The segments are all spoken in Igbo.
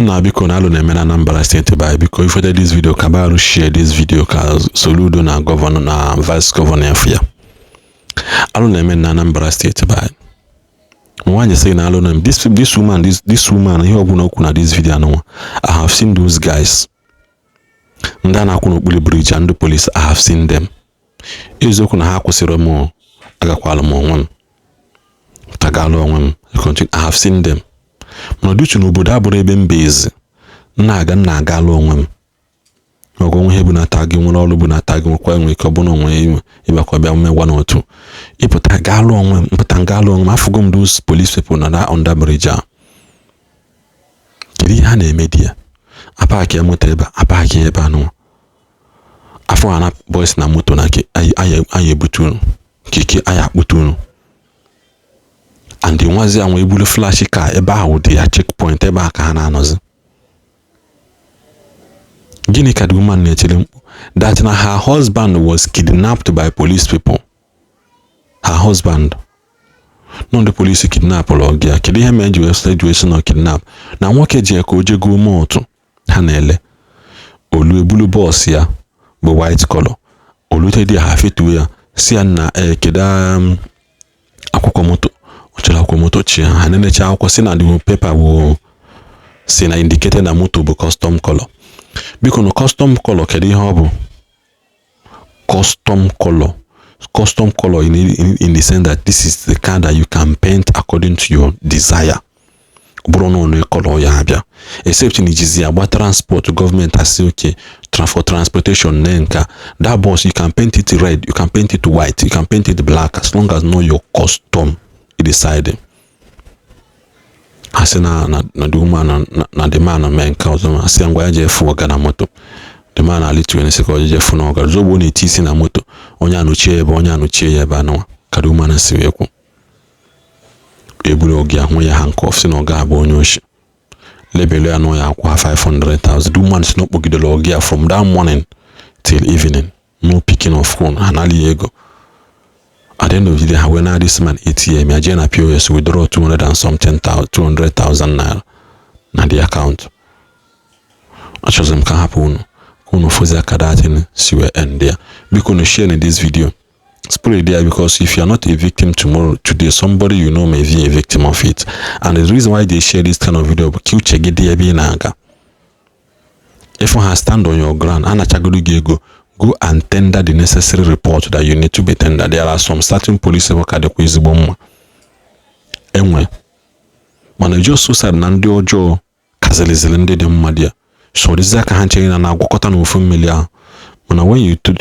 na biko na alụ na-eme na Anambra State by biko ifete this video ka baru share this video ka Soludo na governor na vice governor ya alụ na-eme na Anambra State by nwanyị say na alụ na this woman ihe ọbụla okwu na this video anọ I have seen those guys ndị na-akwụ n'okpuru bridge and the police I have seen them eziokwu na ha kwụsịrị m agakwala m onwe m tagalụ onwe m I have seen them mana duchu n'obodo abụrụ ebe mbezi na-aga alụ onwe m ọgụ onwe ihe bụ na tag nwere ọrụ bụ na tag nwekwa enwe ike ọ bụ na onwe ịbakwa bịa mmegwa n'otu ịpụta ga-alụ onwe m mpụta ga-alụ onwe m afụgo m those police people na that under bridge a kedu ihe ha na-eme di ya apaki ya moto ebe apaki ebe anụ afọ ana boys na moto na ke ayi ebutunu kiki ayi akputunu and nwazi anwe ebulu flash ka ebe ahụ dị ya checkpoint ebe aka ha na-anọzi gịnị ka the woman na-echere mkpu that na her husband was kidnapped by police people. Her husband no the police kidnap or ya kedu ihe mere situation or kidnap na nwoke ji ka o je go moto ha na-ele olu ebulu boss ya bụ white color olute dị ha fetu ya si na keda akwụkwọ moto ochela akwụkwọ moto chi ha na-enecha akwụkwọ si na the paper wo si na indicated na moto bụ custom color biko no custom color kedu ihe ọ bụ custom color in the sense that this is the car that you can paint according to your desire. Bruno no color ya abia. Except in Nigeria, about transport, government has said okay, for transportation, nenka that bus you can paint it red, you can paint it white, you can paint it black as long as know your custom. You decide. Asina na the woman na the man na men cause ma asi angwa je fu oga na moto. The man ali 26 je fu na oga zobo na etisi na moto. Onye anochie ebe anwa ka the woman si wekwu. Ebulu ogi ahụ ya handcuff si na oga abụ onye oshi. Lebelu ya no ya akwa 500,000. The woman si no kpogidelo ogi from that morning till evening. No picking of phone anali ego. At the end of the day, when I this man ATM, I join a POS withdraw 200,000 naira na the account. I chose them can happen. Kuno fozi akadatin siwe end there. Because no share in this video. Put it there because if you are not a victim today, somebody you know may be a victim of it. And the reason why they share this kind of video, kill check it there be naga. If you have stand on your ground, go and tender the necessary report that you need to be tendered. There are some certain police work at the Kwiziboma. Anyway, when I just so sad Nandi Ojo Kazelizilende de Madia. So this is a handchain and I got on familiar. When you turn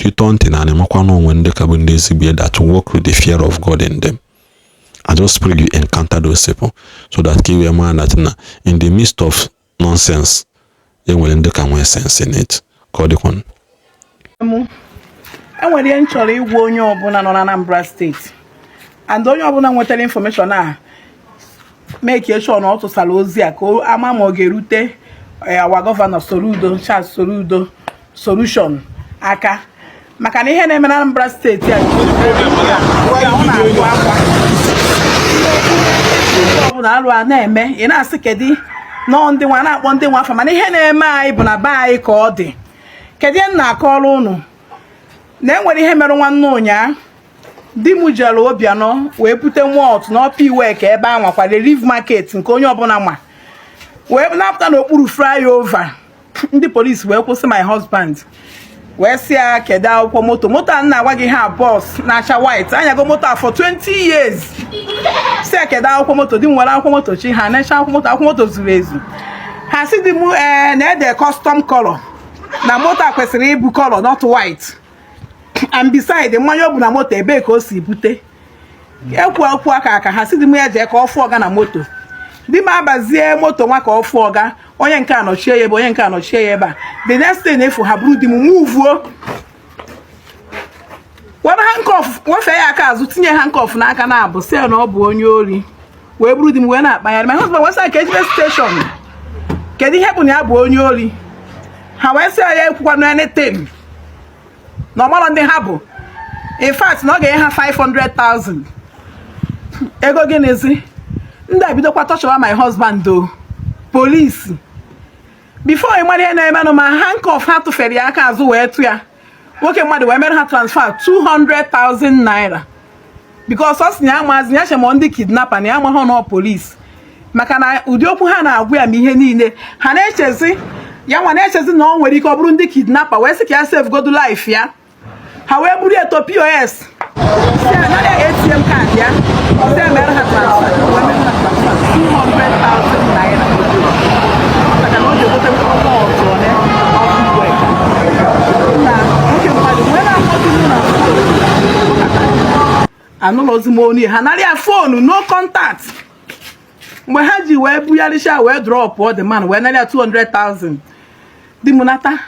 in an emoquano when the cabinets be that work with the fear of God in them. I just pray you encounter those people so that give a man that in the midst of nonsense, they will end up with sense in it. Call the one. Enwere nchọrọ igwe onye ọbụla nọ na Anambra State and onye ọbụla nwetara information a make sure na ọ tụsara ozi a ka ama ma ọ ga-erute our governor Charles Soludo solution aka maka na ihe na-eme na Anambra State a ọbụla alụ a na-eme ị na-asị kedu nọ ndị nwa na-akpọ ndị nwa afọ mana ihe na-eme anyị bụ na be anyị ka ọ dị kedu na akọrọ unu na enwere ihe mere nwanne ụnya di m jere Obiano wee bute nwọt na ọpa iwe ka ebe anwa kwa relief market nke onye ọbụla nwa wee napụta n'okpuru flyover ndị police wee kwụsị my husband wee si ya kedu akwụkwọ moto a na-agwa gị ha bọs na-acha white anyago moto a for 20 years si ya kedu akwụkwọ moto di m nwere akwụkwọ moto chi ha na-echa akwụkwọ moto zuru ezu ha si di m na-ede custom color na moto a kwesịrị ịbụ color not white and beside mmanya ọ bụ na moto ebe ka o si bute ekwu aka ha si di m ya jee ka ọ fụọ ọga na moto di m abazie moto nwa ka ọ fụọ ọga onye nke anọchie ya ebe onye nke anọchie ya ebe a the next day na-efu ha buru di m nwuvuo were handcuff wefee ya aka azụ tinye handcuff n'aka na abụ si na ọ bụ onye ori wee buru di m wee na-akpagharị my husband wee sị ka ejide station kedu ihe bụ na ya bụ onye ori ha wee sị ya ekwukwa na anything na ọmara ndị ha bụ in fact na ọ ga-enye ha 500,000 ego gịnịzi ndị abidokwa tọchọwa my husband do polisi before ị mara ihe na-eme ma handcuff ha tụfere ya aka azụ wee tụ ya nwoke mmadụ wee mere ha transfer 200,000 naira because ọ sị na ya amazi ya shema ndị kidnapper na ya amaghị nọ police maka na ụdị okwu ha na-agwụ ya ma ihe niile ha na-echezi ya nwa na-echezi na ọ nwere ike ọ bụrụ ndị kidnapper wee sị ka ya save godu life ya ha wee buru eto POS si anaghị ATM card ya si emere ha transfer 200,000 naira maka na o ji egote ọkụ ọzọ anụlọzi m onye ha narị ya fonu no contact mgbe ha ji wee bugharịcha wee drop ọ dị man wee narị ya 200,000 di m nata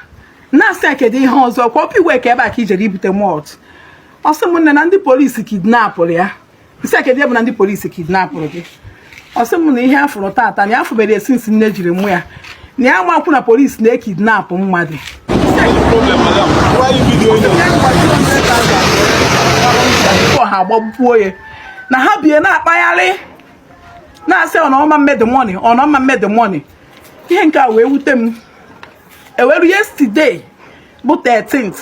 na-asị ya kedu ihe ọzọ kwa opi iwe ka ebe a ka ijere ibute mọt ọsị m nne na ndị polisi kidnapụrụ ya isi ya kedu ebe na ndị polisi kidnapụrụ gị ọsị m na ihe afụrụ tata na ya afụbere esi nsi nne jiri mụ ya na ya makwu na polisi na-ekidnapụ mmadụ ha agbagbuo ya na ha bie na-akpagharị na-asị ọnọma mmedị money ọnọma mmedị money ihe nke a wee wute m eweru yesterday bụ 13th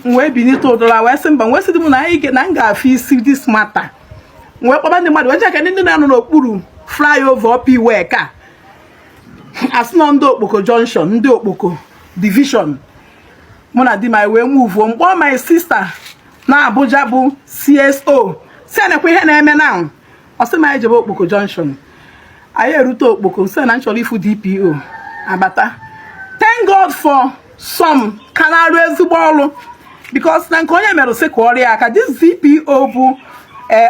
wee binite ụdọra wee sị mba wee sị dị m na anyị na m ga-afụ isi this matter wee kpọba ndị mmadụ wee jeka ndị na-anọ n'okpuru flyover ọpa iwe ka asị nọ ndị okpoko junction ndị okpoko division mụ na di m wee muvuo mkpọọ my sister na Abuja bụ CSO si anekwa ihe na-eme na ọsị m anyị jebe okpoko junction anyị erute okpoko si na nchọrọ ifu DPO abata thank God for some ka na-arụ ezigbo ọrụ because na nke onye mere sị ka ọrịa aka this DPO bụ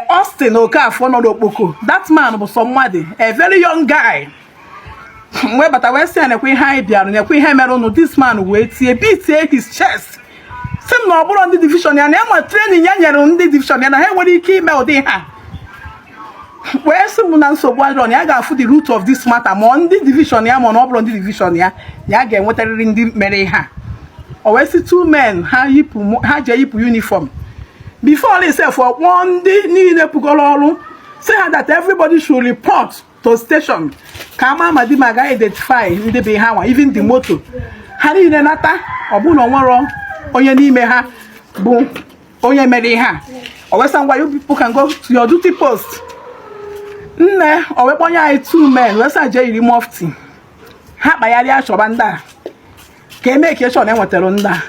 Austin Okafọ nọ n'okpoko that man bụ sọ mmadụ a very young guy wee bata wee sị anekwa ihe anyị bịarụ nekwa ihe mere ụnụ this man wee tie beatie his chest sị m na ọ bụrụ ndị division ya na enwe training ya nyere ndị division ya na ha nwere ike ime ụdị ha wee sị m na nsogbu adịrọ na ya ga-afụ the root of this matter ma ndị division ya ma na ọ bụrụ ndị division ya ya ga-enwetarịrị ndị mere ha o wee sị two men ha je yipụ uniform before they say for one day niile pụgoro ọrụ say ha that everybody should report to station ka ama ma di ma ga identify ndị be ha nwa even the motor ha niile nata ọ bụ na onwero onye n'ime ha bụ onye mere ha o wee sị ngwa you people can go to your duty post nne o wee kpọnye anyị two men wee sị je yiri mufti ha kpagharịa chọba ndị a ka eme ka echọ na enwetara ndị a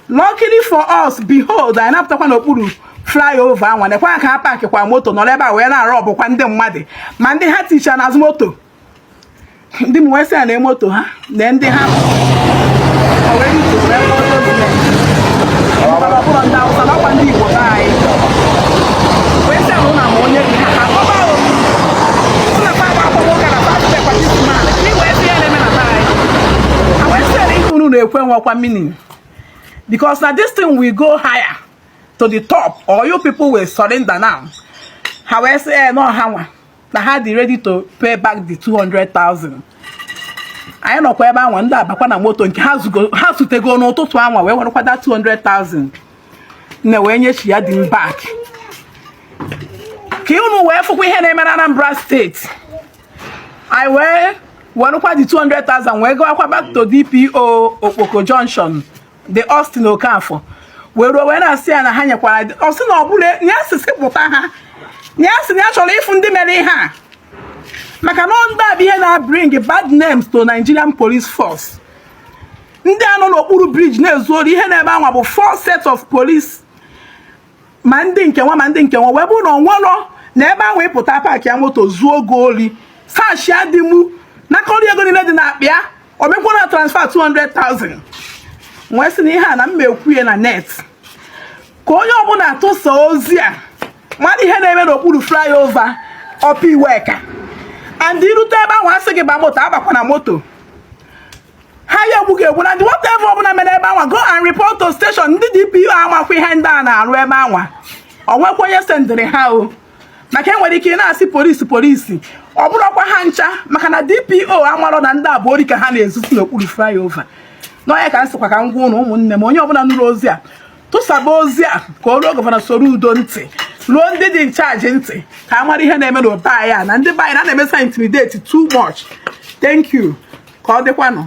luckily for us behold anyị napụtakwa n'okpuru flyover anwa nekwa ka ha paakị kwa moto nọrọ ebe a wee na-arụ ọbụkwa ndị mmadụ ma ndị ha ticha n'azụ moto ndị m wee sị ya na moto ha na ndị ha ọbụrụ ndị Awụsa na ọkwa ndị Igbo be anyị wee sị ahụ na ma onye dị ha ha ọba ụnakwa agba akwụkwọ ụka na pasịtekwa disman ka ị wee sị ya na-eme na be anyị ha wee sị ya na ihe unu na-ekwe nwekwa meaning because now this thing will go higher to the top or you people will surrender now. However, no how na ha dey ready to pay back the 200,000. I know kwa ebe anwa ndị abakwa na moto nke ha zutego n'ụtụtụ anwa wee werekwa that 200,000 na wee nyechi ya dị back. Ka unu wee fụkwa ihe na-eme na Anambra State. I wee werekwa the 200,000 wee gawakwa back to DPO Okpoko Junction. The Austin Okafọ were wee na-asị ya na ha nyekwara ọ sị na ọ bụla ya asịsị pụta ha ya sị na ya chọrọ ịfụ ndị mere ihe a maka na ndị a bụ ihe na-bring bad names to Nigerian police force. Ndị a nọ n'okpuru bridge na-ezu ori ihe na-ebe anwa bụ 4 sets of police ma ndị nke nwa ma ndị nke nwa wee bụ na onwero na ebe ahụ ịpụta paakị ya moto zuo go oli sashi adịmụ nakọrọ ego niile dị na akpịa o mekwara transfer 200,000 wee sị na ihe a na mma ekwuye na net ka onye ọbụla tụsa ozi a mmadụ ihe na-eme n'okpuru flyover ọpa iweka and irute ebe ahụ asị gị ba moto agbakwa na moto ha ya egbu ga-egbu na ndị whatever ọbụla mere ebe anwa go and report to station ndị DPO amakwa ihe ndị a na-arụ ebe anwa o nwekwa onye sendịrị ha o maka enwere ike ị na-asị polisi ọ bụrụkwa ha ncha maka na DPO amarọ na ndị abụọ ori ka ha na-ezusi n'okpuru flyover n'onye ka nsịkwa ka ngwa ụnụ ụmụnne m onye ọbụla nụrụ ozi a tụsaba ozi a ka o ruo gọvanọ soro udo ntị ruo ndị dị nchaji ntị ka a mara ihe na-eme n'obe anyị a na ndị be anyị na-emesa intimidate too much. Thank you. ka ọ dịkwanụ.